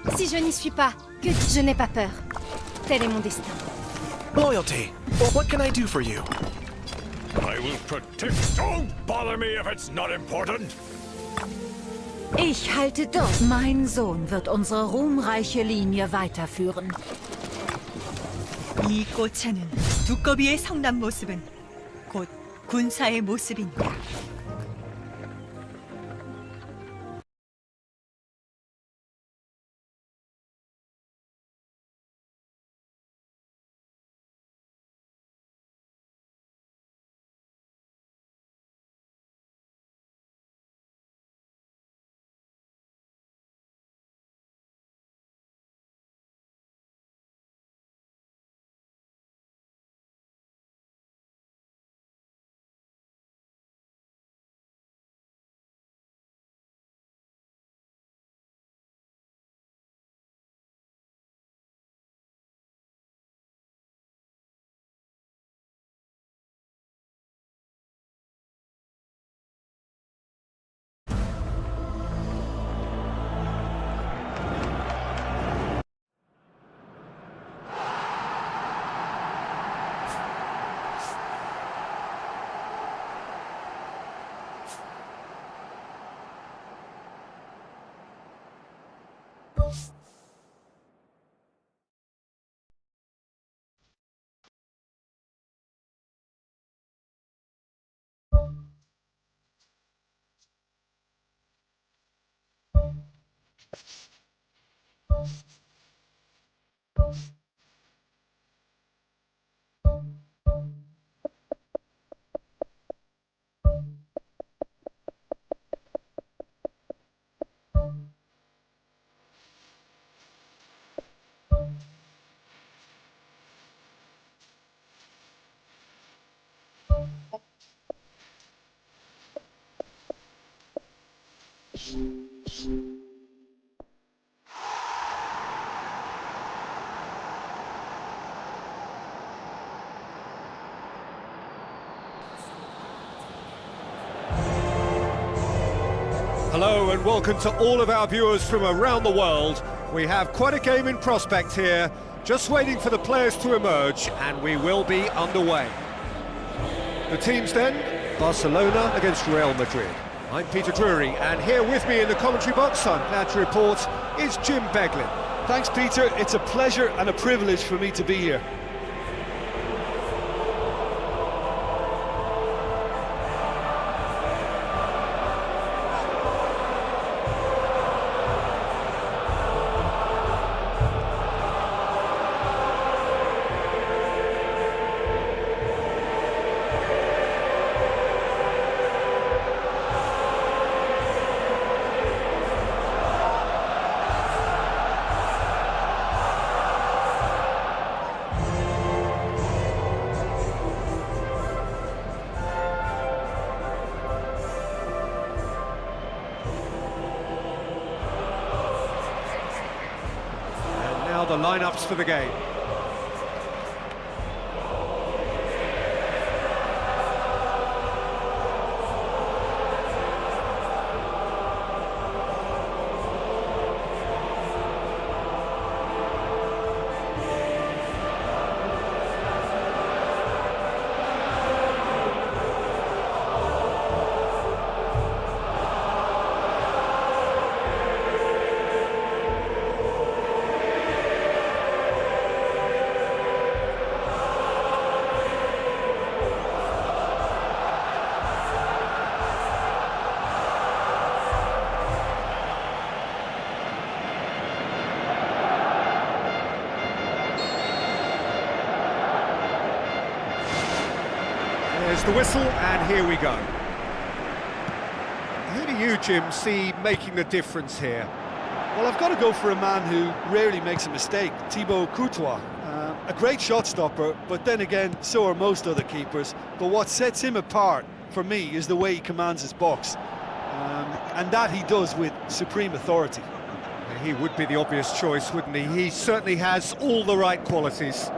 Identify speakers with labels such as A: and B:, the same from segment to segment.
A: Si je n'y suis pas, que je n'ai pas peur. Tel est mon destin.
B: Loyalty. Well, what can I do for you?
C: I will protect. Don't bother me if it's not important.
D: Ich halte durch. Mein Sohn wird unsere ruhmreiche Linie weiterführen.
E: 이 꽃차는 두꺼비의 성난 모습은 곧 군사의 모습입니다.
F: Hello and welcome to all of our viewers from around the world. We have quite a game in prospect here, just waiting for the players to emerge, and we will be underway. The teams then, Barcelona against Real Madrid. I'm Peter Drury, and here with me in the commentary box, I'm glad to report, is Jim Beglin.
G: Thanks, Peter. It's a pleasure and a privilege for me to be here.
F: The lineups for the game. There's the whistle, and here we go. Who do you, Jim, see making the difference here?
G: Well, I've got to go for a man who rarely makes a mistake, Thibaut Courtois. A great shot stopper, but then again, so are most other keepers. But what sets him apart, for me, is the way he commands his box. And that he does with supreme authority.
F: He would be the obvious choice, wouldn't he? He certainly has all the right qualities.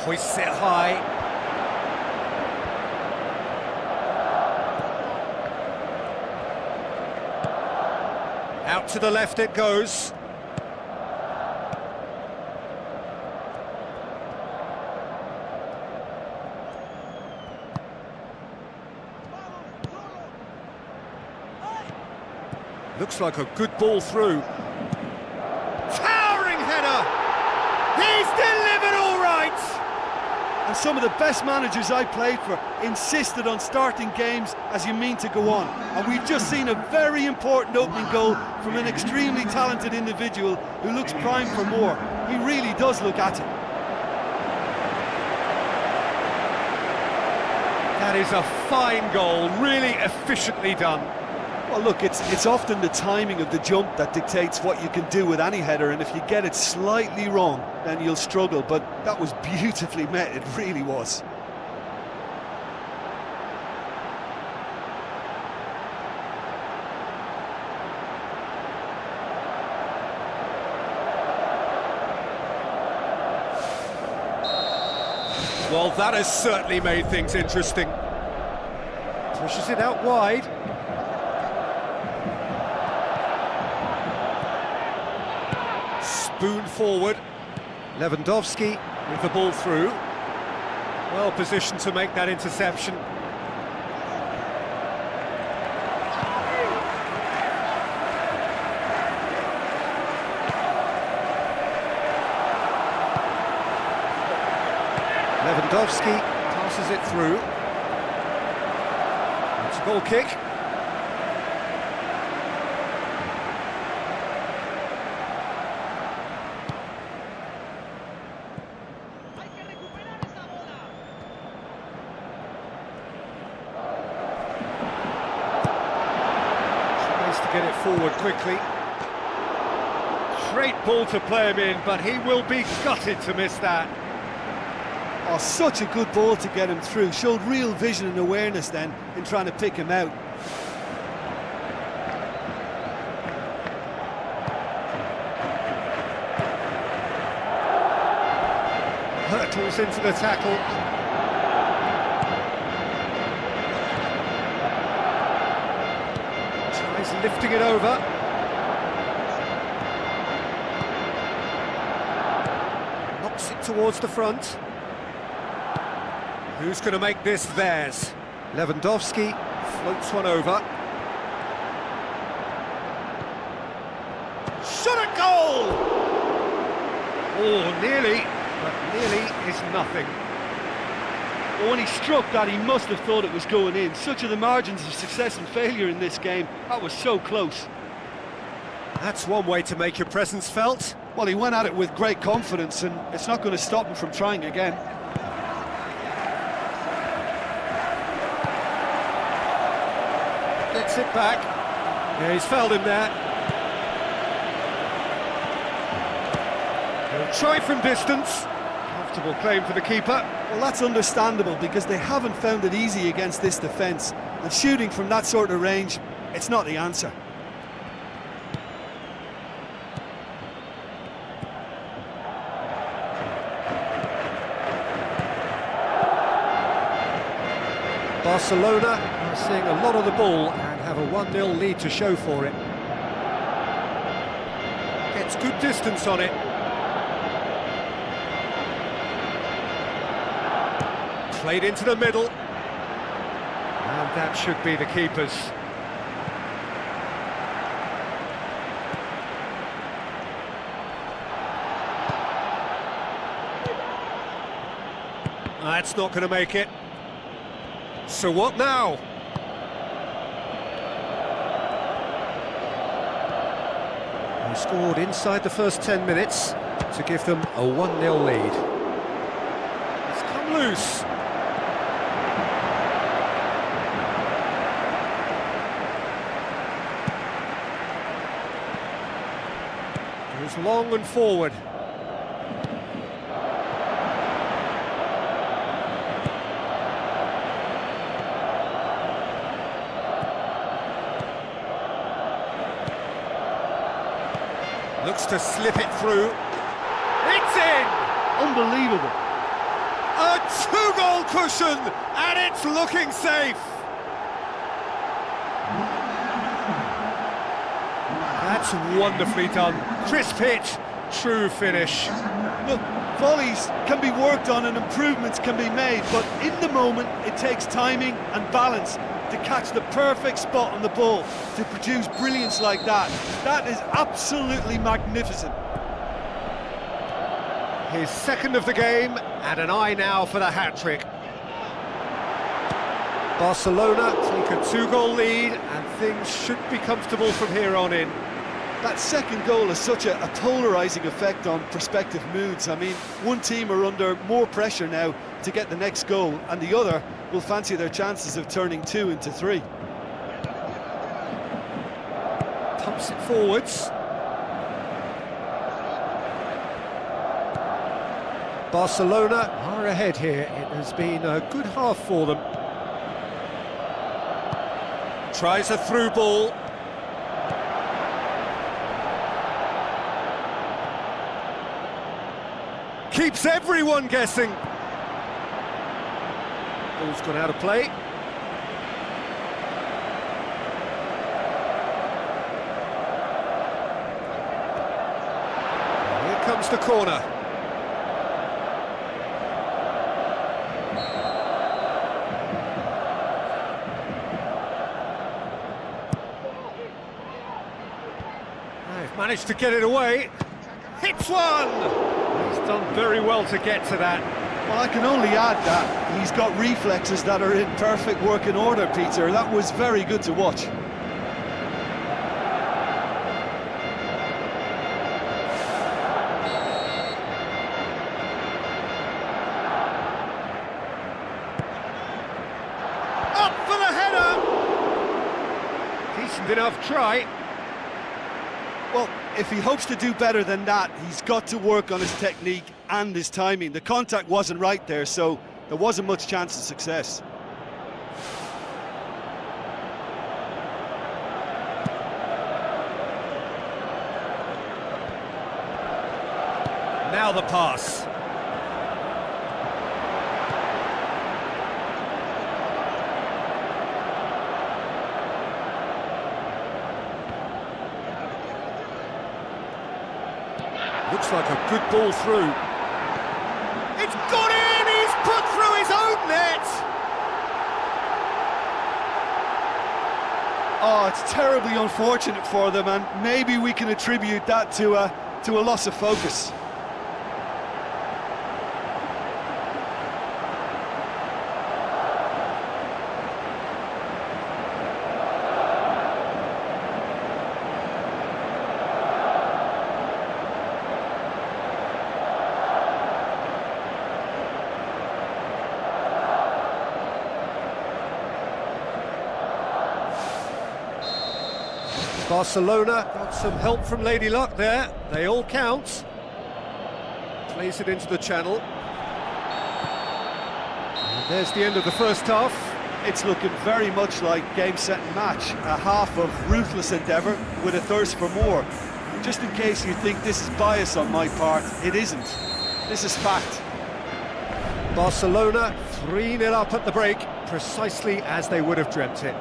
F: Hoists it high. Out to the left it goes. Looks like a good ball through. Towering header! He's delivered all right!
G: And some of the best managers I played for insisted on starting games as you mean to go on. And we've just seen a very important opening goal from an extremely talented individual who looks primed for more. He really does look at it.
F: That is a fine goal, really efficiently done.
G: Well, look, it's often the timing of the jump that dictates what you can do with any header, and if you get it slightly wrong, then you'll struggle, but that was beautifully met, it really was.
F: Well, that has certainly made things interesting. Pushes it out wide. Spoon forward. Lewandowski with the ball through. Well positioned to make that interception. Lewandowski passes it through. It's a goal kick. Tries to get it forward quickly. Great ball to play him in, but he will be gutted to miss that.
G: Oh, such a good ball to get him through. Showed real vision and awareness then in trying to pick him out.
F: Hurtles into the tackle. Tries lifting it over. Knocks it towards the front. Who's going to make this theirs? Lewandowski floats one over. Shot at goal! Oh, nearly, but nearly is nothing.
G: Well, when he struck that, he must have thought it was going in. Such are the margins of success and failure in this game. That was so close.
F: That's one way to make your presence felt.
G: Well, he went at it with great confidence, and it's not going to stop him from trying again.
F: Gets it back. Yeah, he's fouled him there. He'll try from distance. Comfortable claim for the keeper.
G: Well, that's understandable because they haven't found it easy against this defence. And shooting from that sort of range, it's not the answer.
F: Barcelona are seeing a lot of the ball and have a 1-0 lead to show for it. Gets good distance on it. Played into the middle. And that should be the keeper's. That's not going to make it. So what now? They scored inside the first 10 minutes to give them a 1-0 lead. It's come loose. Goes long and forward. Looks to slip it through. It's in!
G: Unbelievable.
F: A 2-goal cushion, and it's looking safe. That That's wonderfully done. Crisp hit, true finish.
G: Look, volleys can be worked on and improvements can be made, but in the moment it takes timing and balance to catch the perfect spot on the ball to produce brilliance like that. That is absolutely magnificent.
F: His second of the game, and an eye now for the hat-trick. Barcelona take a 2-goal lead, and things should be comfortable from here on in.
G: That second goal has such a polarising effect on prospective moods. I mean, one team are under more pressure now to get the next goal, and the other will fancy their chances of turning 2 into 3.
F: Pumps it forwards. Barcelona are ahead here. It has been a good half for them. Tries a through ball. Keeps everyone guessing. Ball's gone out of play. Here comes the corner. They've managed to get it away. Hits one! He's done very well to get to that.
G: Well, I can only add that he's got reflexes that are in perfect working order, Peter. That was very good to watch.
F: Up for the header! Decent enough try.
G: Well, if he hopes to do better than that, he's got to work on his technique and his timing. The contact wasn't right there, so there wasn't much chance of success.
F: Now the pass. Looks like a good ball through. It's gone in! He's put through his own net!
G: Oh, it's terribly unfortunate for them, and maybe we can attribute that to a loss of focus.
F: Barcelona got some help from Lady Luck there. They all count. Plays it into the channel. And there's the end of the first half.
G: It's looking very much like game, set and match. A half of ruthless endeavour with a thirst for more. Just in case you think this is bias on my part, it isn't. This is fact.
F: Barcelona 3-0 up at the break, precisely as they would have dreamt it.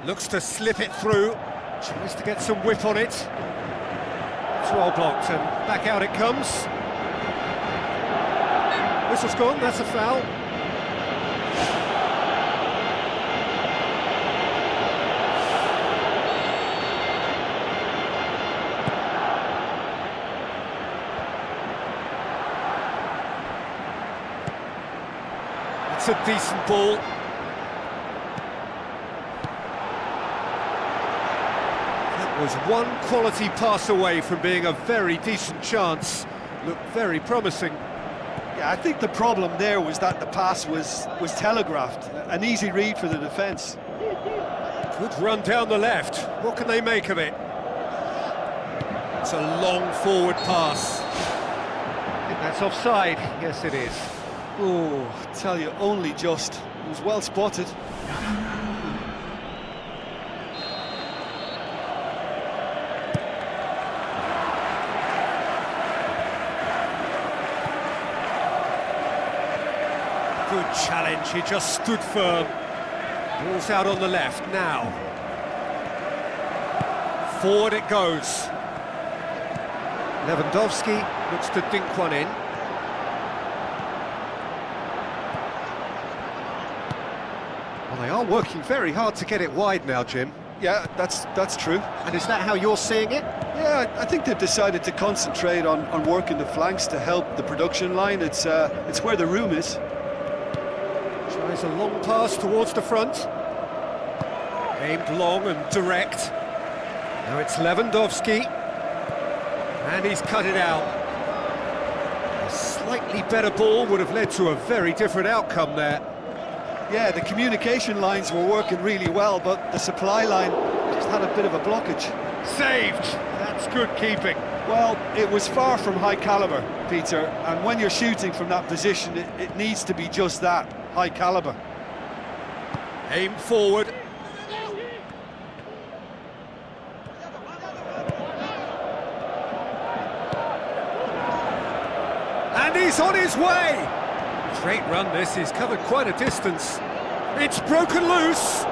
F: Looks to slip it through, tries to get some whip on it. It's well blocked and back out it comes. Whistle's gone, that's a foul. It's a decent ball. Was one quality pass away from being a very decent chance. Looked very promising.
G: Yeah, I think the problem there was that the pass was telegraphed. An easy read for the defence.
F: Good run down the left. What can they make of it? It's a long forward pass. I think that's offside. Yes, it is.
G: Oh, I tell you, only just. It was well spotted.
F: challenge, he just stood firm. Ball's out on the left now. Forward it goes. Lewandowski looks to dink one in. Well, they are working very hard to get it wide now, Jim.
G: Yeah, that's true.
F: And is that how you're seeing it?
G: Yeah, I think they've decided to concentrate on working the flanks to help the production line. It's where the room is.
F: Tries a long pass towards the front. Aimed long and direct. Now it's Lewandowski. And he's cut it out. A slightly better ball would have led to a very different outcome there.
G: Yeah, the communication lines were working really well, but the supply line just had a bit of a blockage.
F: Saved! That's good keeping.
G: Well, it was far from high caliber, Peter, and when you're shooting from that position, it needs to be just that, high caliber.
F: Aim forward. And he's on his way! Great run this, he's covered quite a distance. It's broken loose!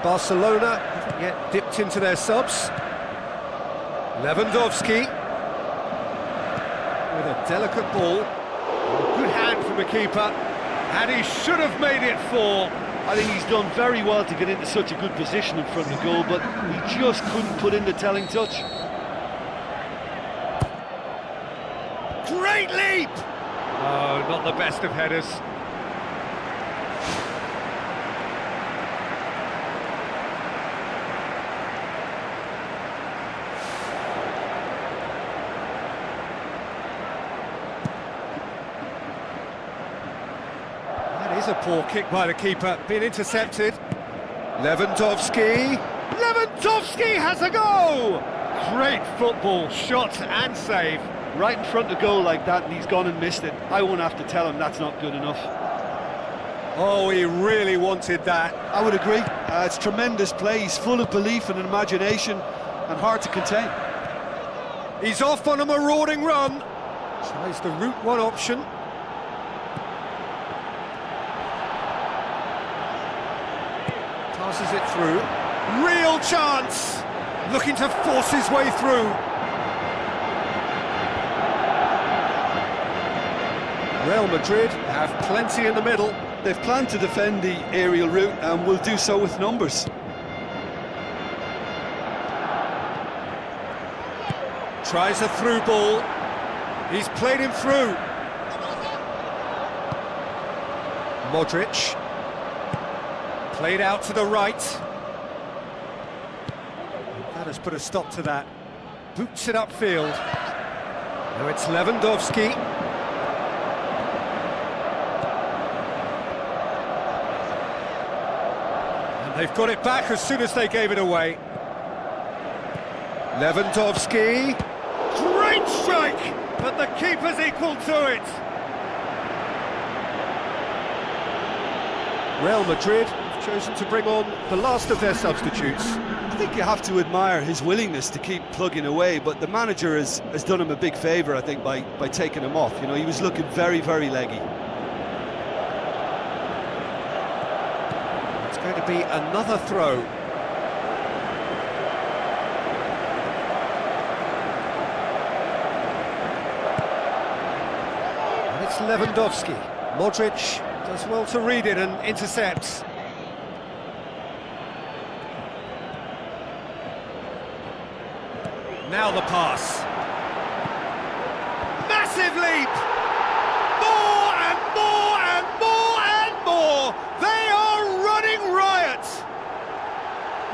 F: Barcelona haven't yet dipped into their subs. Lewandowski with a delicate ball. Good hand from the keeper, and he should have made it 4.
G: I think he's done very well to get into such a good position in front of goal, but he just couldn't put in the telling touch.
F: Great leap! Oh, not the best of headers. That is a poor kick by the keeper, being intercepted. Lewandowski! Lewandowski has a goal! Great football, shot and save.
G: Right in front of goal like that, and he's gone and missed it. I won't have to tell him that's not good enough.
F: Oh, he really wanted that.
G: I would agree. It's tremendous play. He's full of belief and imagination, and hard to contain.
F: He's off on a marauding run. Tries the route one option. Passes it through. Real chance! Looking to force his way through. Real Madrid have plenty in the middle.
G: They've planned to defend the aerial route and will do so with numbers.
F: Tries a through ball. He's played him through. Modric. Played out to the right. That has put a stop to that. Boots it upfield. Now it's Lewandowski. And they've got it back as soon as they gave it away. Lewandowski. Great strike! But the keeper's equal to it. Real Madrid have chosen to bring on the last of their substitutes.
G: I think you have to admire his willingness to keep plugging away, but the manager has done him a big favour, I think, by taking him off. You know, he was looking very, very leggy.
F: It's going to be another throw. And it's Lewandowski. Modric does well to read it and intercepts. Now the pass. Massive leap! More and more and more and more! They are running riot!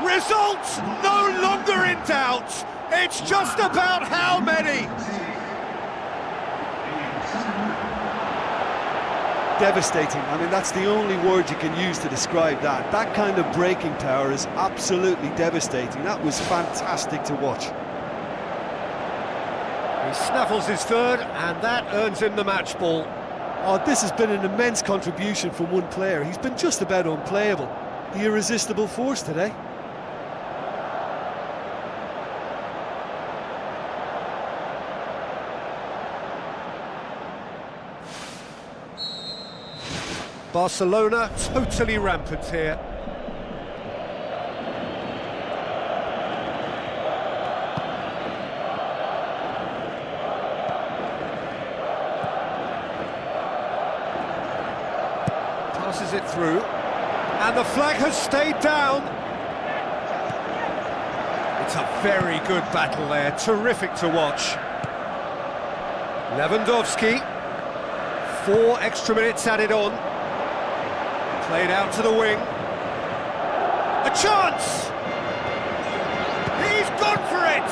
F: Results no longer in doubt. It's just about how many.
G: Devastating. I mean, that's the only word you can use to describe that. That kind of breaking power is absolutely devastating. That was fantastic to watch.
F: He snaffles his third, and that earns him the match ball.
G: Oh, this has been an immense contribution from one player. He's been just about unplayable. The irresistible force today.
F: Barcelona totally rampant here. Passes it through, and the flag has stayed down. It's a very good battle there, terrific to watch. Lewandowski, 4 extra minutes added on. Played out to the wing. A chance! He's gone for it!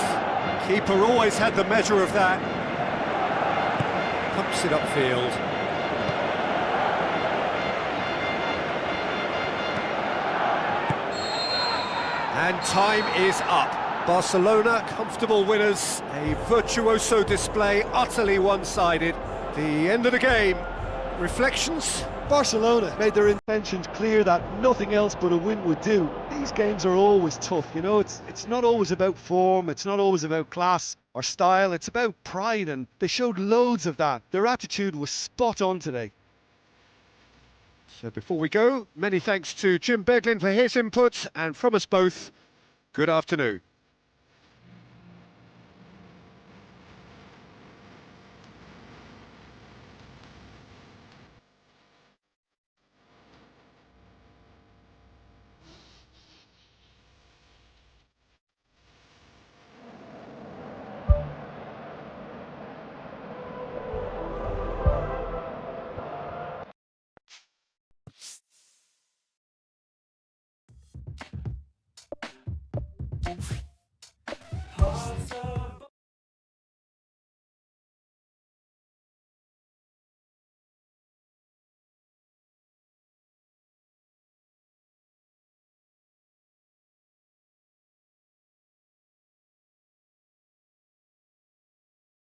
F: Keeper always had the measure of that. Pumps it upfield. And time is up. Barcelona, comfortable winners. A virtuoso display, utterly one-sided. The end of the game. Reflections?
G: Barcelona made their intentions clear that nothing else but a win would do. These games are always tough, you know, it's not always about form, it's not always about class or style, it's about pride, and they showed loads of that. Their attitude was spot on today.
F: So before we go, many thanks to Jim Beglin for his input, and from us both, good afternoon.
H: Prosesor.